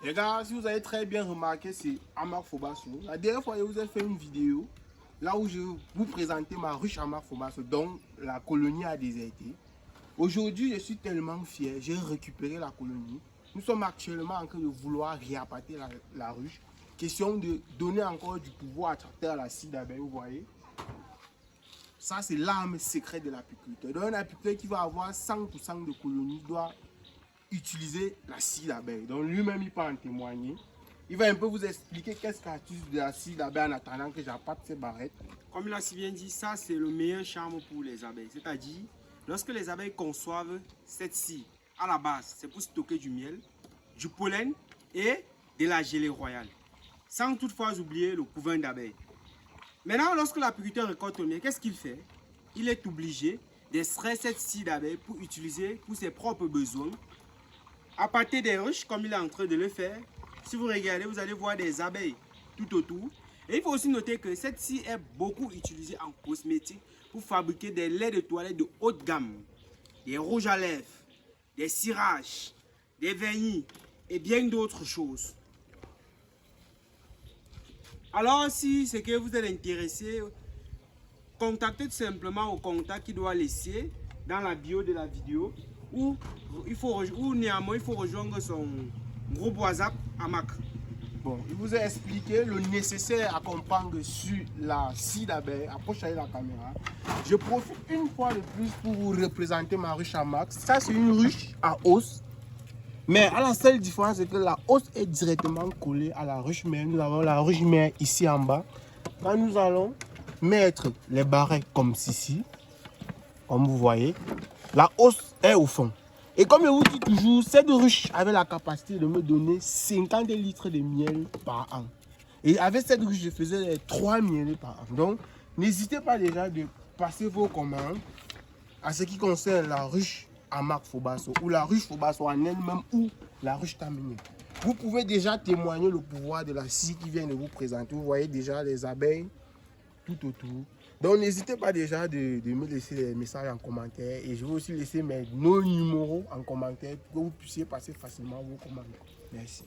Les gars, si vous avez très bien remarqué, c'est Amar Fobasso. La dernière fois, je vous ai fait une vidéo là où je vous présentais ma ruche Amar Fobasso, dont la colonie a déserté. Aujourd'hui, je suis tellement fier, j'ai récupéré la colonie. Nous sommes actuellement en train de vouloir réappâter la ruche. Question de donner encore du pouvoir attracteur à la scie d'abeille, vous voyez. Ça, c'est l'arme secrète de l'apiculteur. Donc, un apiculteur qui va avoir 100% de colonies doit utiliser la scie d'abeille. Donc, lui-même, il peut en témoigner. Il va un peu vous expliquer qu'est-ce qu'il utilise de la scie d'abeille en attendant que j'appâte ces barrettes. Comme il a si bien dit, ça c'est le meilleur charme pour les abeilles. C'est-à-dire, lorsque les abeilles conçoivent cette scie, à la base, c'est pour stocker du miel, du pollen et de la gelée royale. Sans toutefois oublier le couvain d'abeilles. Maintenant, lorsque l'apiculteur récolte le miel, qu'est-ce qu'il fait? Il est obligé d'extraire cette scie d'abeille pour utiliser pour ses propres besoins. Appâter des ruches comme il est en train de le faire. Si vous regardez, vous allez voir des abeilles tout autour. Et il faut aussi noter que cette scie est beaucoup utilisée en cosmétique pour fabriquer des laits de toilette de haute gamme, des rouges à lèvres, des cirages, des vernis et bien d'autres choses. Alors, si c'est que vous êtes intéressé, contactez tout simplement au contact qu'il doit laisser dans la bio de la vidéo ou néanmoins il faut rejoindre son groupe WhatsApp Amac. Bon, il vous a expliqué le nécessaire à comprendre sur la scie d'abeille. Approchez la caméra. Je profite une fois de plus pour vous représenter ma ruche à Max. Ça, c'est une ruche à os. Mais à la seule différence, c'est que la hausse est directement collée à la ruche mère. Nous avons la ruche mère ici en bas. Quand nous allons mettre les barrets comme ceci, comme vous voyez, la hausse est au fond. Et comme je vous dis toujours, cette ruche avait la capacité de me donner 50 litres de miel par an. Et avec cette ruche, je faisais les 3 miels par an. Donc, n'hésitez pas déjà de passer vos commandes à ce qui concerne la ruche Amar Fobasso ou la ruche Fobasso en elle-même ou la ruche Tamini. Vous pouvez déjà témoigner le pouvoir de la scie qui vient de vous présenter. Vous voyez déjà les abeilles tout autour. Donc n'hésitez pas déjà de me laisser des messages en commentaire et je vais aussi laisser nos numéros en commentaire pour que vous puissiez passer facilement vos commandes. Merci.